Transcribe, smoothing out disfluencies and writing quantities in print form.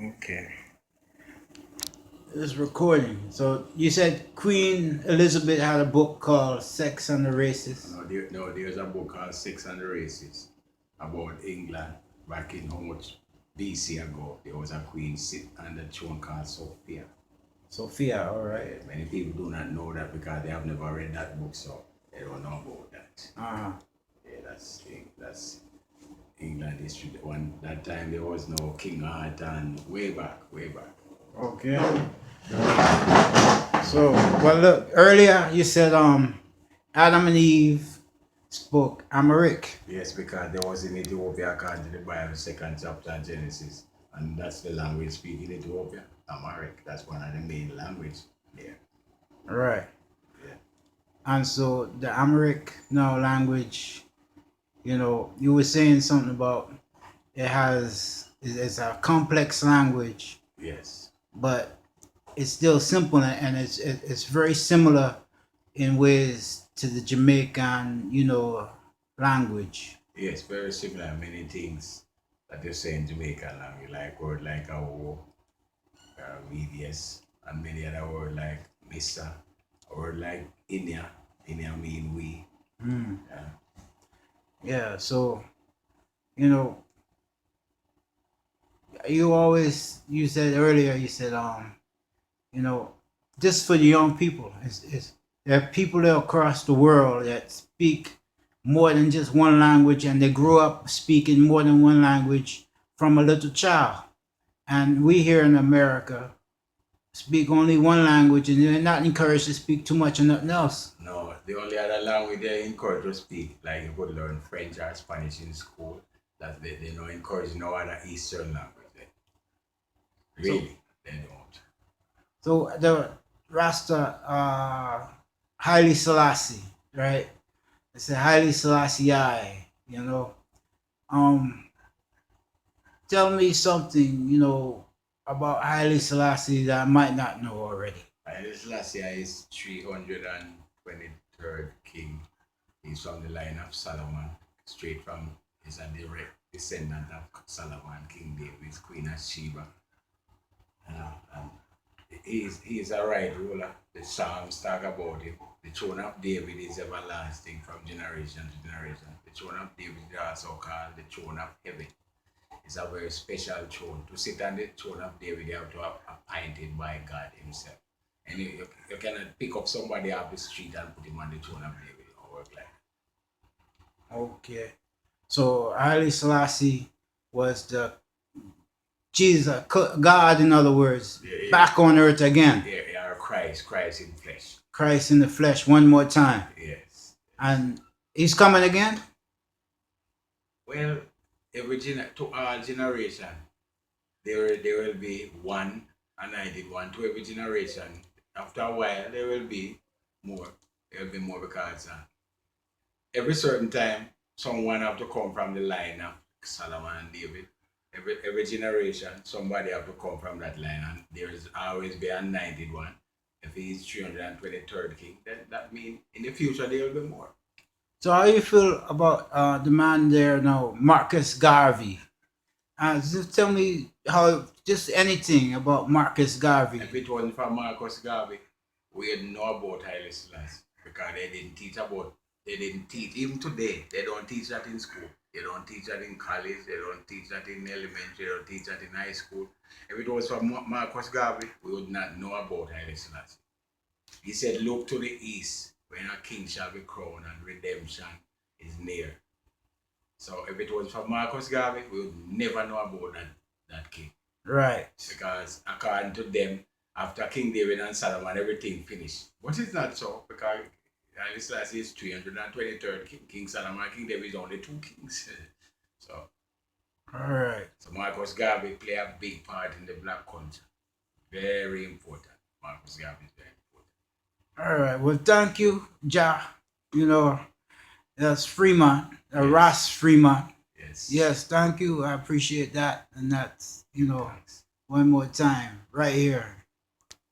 Okay. It's recording. So you said Queen Elizabeth had a book called Sex and the Races. No, there's a book called Six and the Races about England back in how much BC ago. There was a queen sit on the throne called Sophia. Sophia, all right. Yeah, many people do not know that because they have never read that book, so they don't know about that. Uh, Yeah, that's England history. One that time there was no King Art and way back, way back. okay. So, well, look, earlier you said Adam and Eve spoke Amharic. Yes, because there was in Ethiopia according to the Bible, second chapter Genesis. And that's the language speaking in Ethiopia. Amharic. That's one of the main language there. Right. Yeah. And so the Amharic now language, you were saying something about it's a complex language, Yes. but it's still simple and it's very similar in ways to the Jamaican, language. Yes, very similar many things that you say in Jamaican language, like word like a VDS, and many other word like Mr. A word like Inya. Inya mean we. Mm. Yeah. Yeah, so you know, you said earlier, you know, just for the young people, it's there are people there across the world that speak more than just one language, and they grew up speaking more than one language from a little child. And we here in America speak only one language, and they're not encouraged to speak too much of nothing else. No, the only other language they encourage to speak, like you could learn French or Spanish in school, that they don't encourage no other Eastern language. So, Really, they don't. so the Rasta, Haile Selassie, right? It's a Haile Selassie, Um, tell me something, about Haile Selassie that I might not know already. This last year is 323rd king. He's from the line of Solomon, straight from, he's a direct descendant of Solomon, King David's Queen of Sheba. And he is a right ruler. The Psalms talk about him. The throne of David is everlasting from generation to generation. The throne of David is also called the throne of heaven. It's a very special throne. To sit on the throne of David, you have to have appointed by God Himself. And you cannot pick up somebody off the street and put him on the throne of David. It don't work like Okay. So Haile Selassie was the Jesus, God, in other words, that. Yeah, back on earth again. yeah, yeah, Christ in flesh. Christ in the flesh one more time. Yes. And he's coming again? Well, to all generation, there will be one anointed one to every generation. After a while, there will be more. There will be more because every certain time, someone have to come from the line of Solomon and David. Every generation, somebody have to come from that line, and there is always be an anointed one. If he is 323rd king, then that means in the future there will be more. So how you feel about the man there now, Marcus Garvey? Just tell me just anything about Marcus Garvey. If it wasn't for Marcus Garvey, we would know about Haile Selassie because they didn't teach, even today, they don't teach that in school. They don't teach that in college, they don't teach that in elementary, they don't teach that in high school. If it was for Marcus Garvey, we would not know about Haile Selassie. He said, look to the east, when a king shall be crowned and redemption is near. So if it was for Marcus Garvey, we would never know about that king. Right. Because according to them, after King David and Solomon, everything finished. But it's not so, because Haile Selassie is 323rd king. King Solomon and King David is only two kings. So, All right. so Marcus Garvey play a big part in the black culture. Very important. Marcus Garvey is very important. All right. Well, thank you, Ja. You know, that's Fremont, Yes. Ross Fremont. Yes. Yes, thank you. I appreciate that. And that's, Thanks. one more time, right here